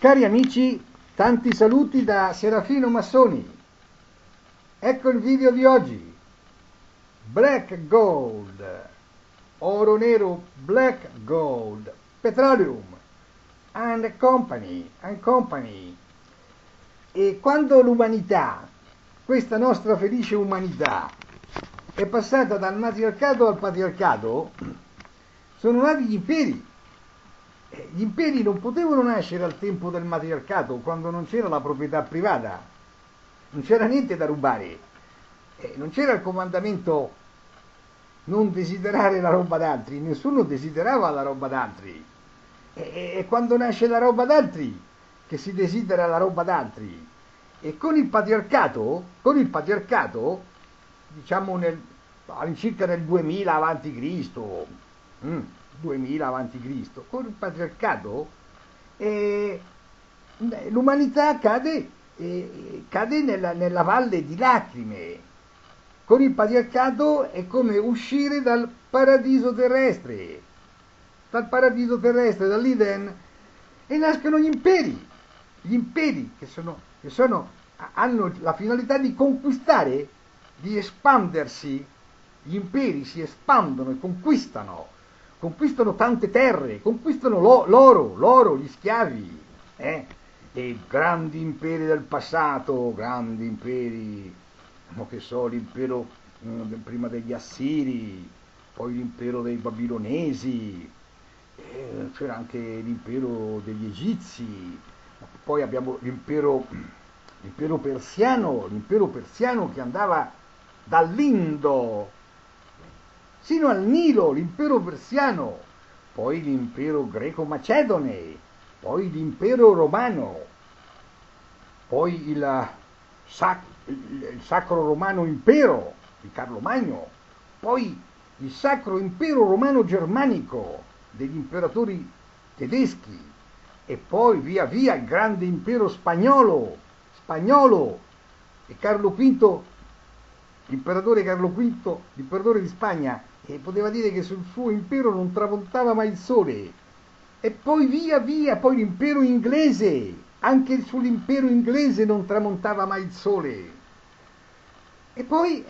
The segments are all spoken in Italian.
Cari amici, tanti saluti da Serafino Massoni. Ecco il video di oggi. Black Gold, oro nero, Black Gold, Petroleum and Company. E quando l'umanità, questa nostra felice umanità, è passata dal matriarcato al patriarcato, sono nati gli imperi. Gli imperi non potevano nascere al tempo del matriarcato, quando non c'era la proprietà privata, non c'era niente da rubare, non c'era il comandamento non desiderare la roba d'altri, nessuno desiderava la roba d'altri. E quando nasce la roba d'altri, che si desidera la roba d'altri. E con il patriarcato, diciamo all'incirca nel 2000 avanti Cristo, 2000 avanti Cristo, con il patriarcato l'umanità cade nella valle di lacrime. Con il patriarcato è come uscire dal paradiso terrestre, dall'Eden, e nascono gli imperi che hanno la finalità di conquistare, di espandersi. Gli imperi si espandono e conquistano tante terre, conquistano l'oro, gli schiavi, e grandi imperi del passato, grandi imperi, che so, l'impero prima degli Assiri, poi l'impero dei Babilonesi, c'era anche l'impero degli Egizi, poi abbiamo l'impero persiano che andava dall'Indo sino al Nilo, l'impero persiano, poi l'impero greco-macedone, poi l'impero romano, poi il Sacro Romano Impero di Carlo Magno, poi il Sacro Impero Romano Germanico degli imperatori tedeschi, e poi via via il grande impero spagnolo, e Carlo V, l'imperatore Carlo V, l'imperatore di Spagna, poteva dire che sul suo impero non tramontava mai il sole. E poi via via, poi l'impero inglese, anche sull'impero inglese non tramontava mai il sole. E poi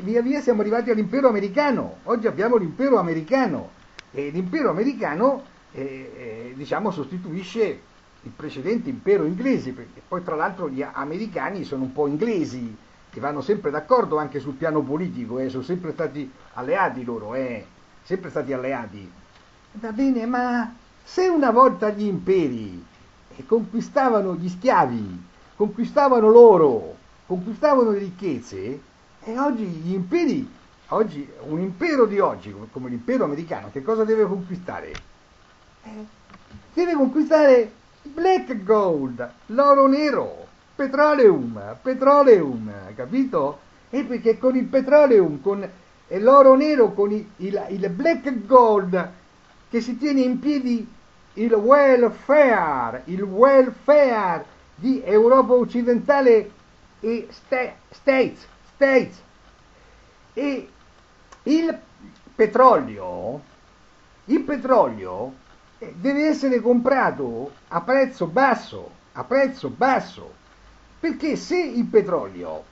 via via siamo arrivati all'impero americano. Oggi abbiamo l'impero americano, e l'impero americano diciamo sostituisce il precedente impero inglese, perché poi tra l'altro gli americani sono un po' inglesi, che vanno sempre d'accordo anche sul piano politico, sono sempre stati alleati loro, sempre stati alleati. Va bene, ma se una volta gli imperi conquistavano gli schiavi, conquistavano l'oro, conquistavano le ricchezze, e oggi gli imperi, un impero di oggi, come l'impero americano, che cosa deve conquistare? Deve conquistare Black Gold, l'oro nero, Petroleum, capito? E perché con il Petroleum, con l'oro nero, con il Black Gold, che si tiene in piedi il welfare di Europa occidentale e States. E il petrolio deve essere comprato a prezzo basso, perché se il petrolio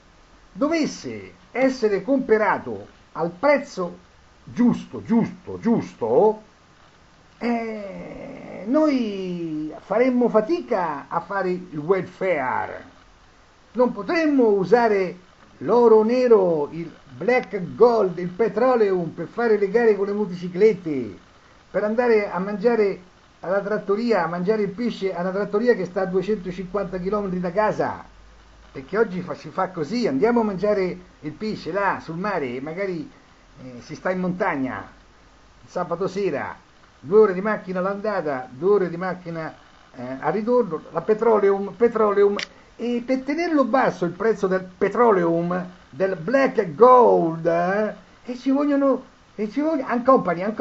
dovesse essere comprato al prezzo giusto, noi faremmo fatica a fare il welfare. Non potremmo usare l'oro nero, il black gold, il petroleum per fare le gare con le motociclette, per andare a mangiare alla trattoria, a mangiare il pesce alla trattoria che sta a 250 km da casa. Perché oggi si fa così, andiamo a mangiare il pesce là sul mare, e magari si sta in montagna il sabato sera, 2 ore di macchina all'andata, 2 ore di macchina al ritorno, la petroleum, e per tenerlo basso il prezzo del petroleum, del black gold, ci vogliono company,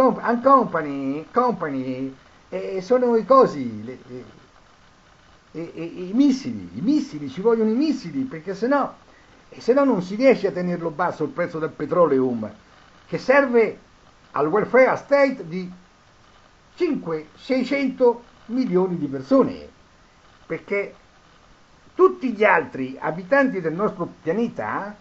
sono i cosi, i missili, ci vogliono i missili, perché sennò non si riesce a tenerlo basso il prezzo del petroleum, che serve al welfare state di 500-600 milioni di persone. perché tutti gli altri abitanti del nostro pianeta,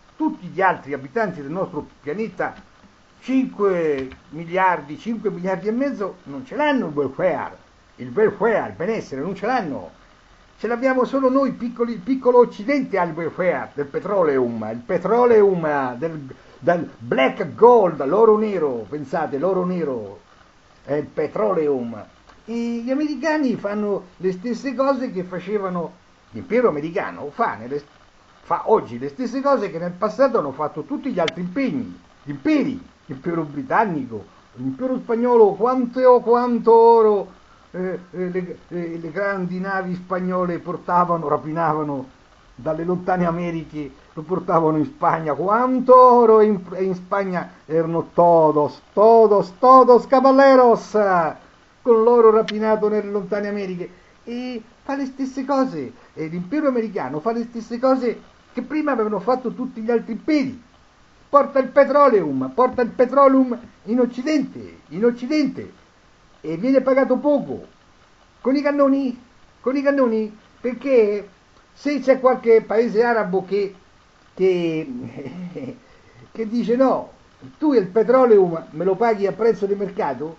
5 miliardi, 5 miliardi e mezzo, non ce l'hanno il welfare, il benessere, non ce l'hanno. Ce l'abbiamo solo noi, il piccolo occidente ha il welfare del petroleum, del black gold, l'oro nero, pensate, l'oro nero è il petroleum. E gli americani fanno le stesse cose che facevano, l'impero americano fa oggi le stesse cose che nel passato hanno fatto tutti gli altri imperi, l'impero britannico, l'impero spagnolo, quanto oro le grandi navi spagnole rapinavano dalle lontane Americhe, lo portavano in Spagna, quanto oro in Spagna erano todos caballeros, con l'oro rapinato nelle lontane Americhe, e fa le stesse cose, e l'impero americano fa le stesse cose che prima avevano fatto tutti gli altri imperi, porta il petroleum in Occidente, e viene pagato poco, con i cannoni, perché se c'è qualche paese arabo che dice no, tu il petroleum me lo paghi a prezzo di mercato,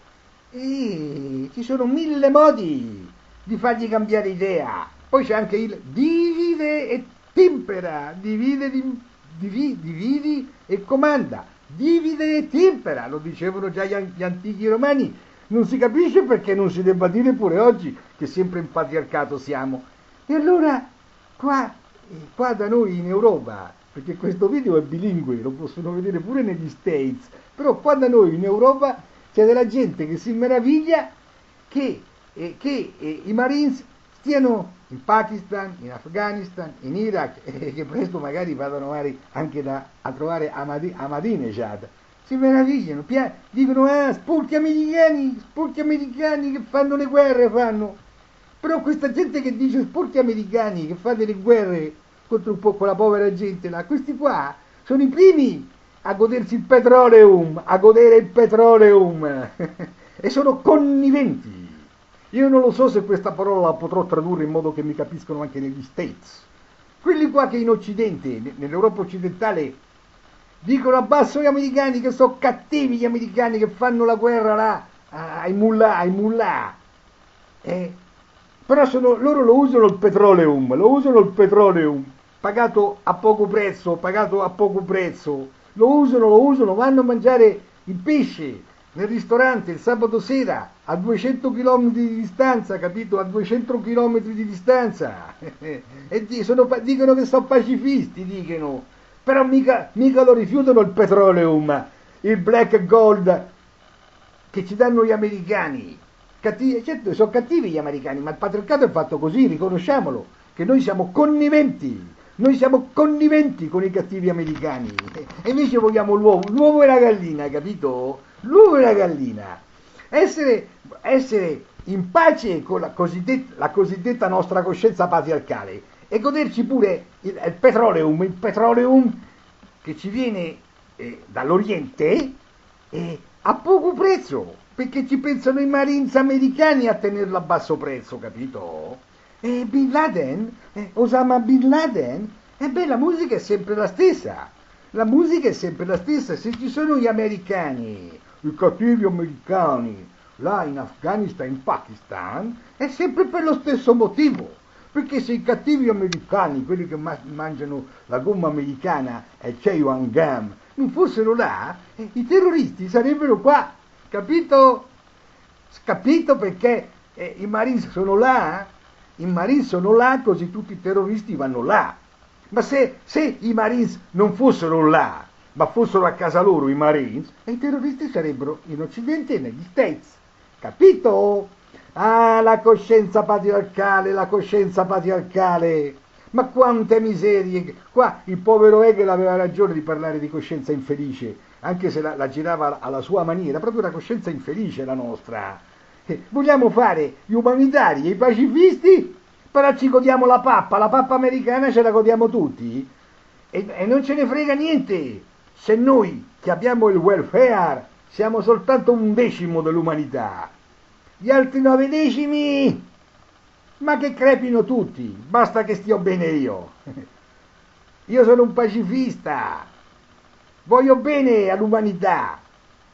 e ci sono 1000 modi di fargli cambiare idea. Poi c'è anche il divide e tempera, dividi e comanda, divide e tempera, lo dicevano già gli antichi romani. Non si capisce perché non si debba dire pure oggi che sempre in patriarcato siamo. E allora qua da noi in Europa, perché questo video è bilingue, lo possono vedere pure negli States, però qua da noi in Europa c'è della gente che si meraviglia che i Marines stiano in Pakistan, in Afghanistan, in Iraq, e che presto magari vadano anche a trovare Ahmadinejad. Si meravigliano, dicono spurti americani che fanno le guerre, Però questa gente che dice spurti americani che fanno le guerre contro un po' quella povera gente là, questi qua sono i primi a godersi il petroleum, e sono conniventi. Io non lo so se questa parola la potrò tradurre in modo che mi capiscono anche negli States. Quelli qua che in Occidente, nell'Europa occidentale, dicono abbasso gli americani, che sono cattivi gli americani che fanno la guerra là ai mullah. Però loro lo usano il petroleum, pagato a poco prezzo, lo usano, vanno a mangiare il pesce nel ristorante il sabato sera a 200 km di distanza, capito? A 200 km di distanza. E dicono che sono pacifisti, però mica lo rifiutano il petroleum, il black gold che ci danno gli americani. Certo, sono cattivi gli americani, ma il patriarcato è fatto così, riconosciamolo, che noi siamo conniventi con i cattivi americani, e invece vogliamo l'uovo e la gallina, capito? L'uovo e la gallina. Essere in pace con la cosiddetta nostra coscienza patriarcale e goderci pure il petroleum che ci viene dall'Oriente, a poco prezzo, perché ci pensano i Marines americani a tenerlo a basso prezzo, capito? E Bin Laden, Osama Bin Laden, la musica è sempre la stessa. Se ci sono gli americani, i cattivi americani, là in Afghanistan, in Pakistan, è sempre per lo stesso motivo. Perché se i cattivi americani, quelli che mangiano la gomma americana e chewing gum, non fossero là, i terroristi sarebbero qua, capito? Capito perché i Marines sono là? I Marines sono là, così tutti i terroristi vanno là. Ma se i Marines non fossero là, ma fossero a casa loro i Marines, i terroristi sarebbero in Occidente e negli States. Capito? La coscienza patriarcale. Ma quante miserie. Qua il povero Hegel aveva ragione di parlare di coscienza infelice, anche se la girava alla sua maniera, proprio una coscienza infelice la nostra. Vogliamo fare gli umanitari e i pacifisti, però ci godiamo la pappa americana ce la godiamo tutti, e non ce ne frega niente se noi che abbiamo il welfare siamo soltanto 1/10 dell'umanità. Gli altri 9/10 Ma che crepino tutti, basta che stia bene io. Io sono un pacifista, voglio bene all'umanità,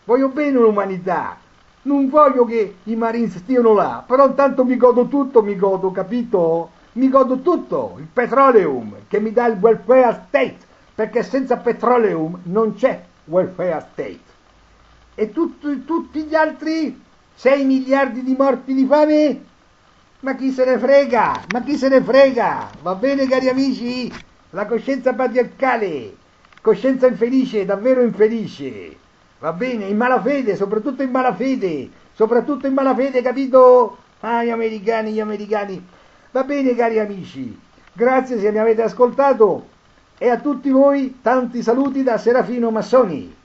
voglio bene all'umanità, non voglio che i Marines stiano là, però intanto mi godo tutto, capito? Mi godo tutto, il petroleum che mi dà il welfare state, perché senza petroleum non c'è welfare state. E tutti gli altri 6 miliardi di morti di fame? Ma chi se ne frega? Ma chi se ne frega? Va bene, cari amici? La coscienza patriarcale, coscienza infelice, davvero infelice. Va bene, in malafede, soprattutto in malafede, capito? Ah, gli americani, gli americani. Va bene, cari amici, grazie se mi avete ascoltato e a tutti voi tanti saluti da Serafino Massoni.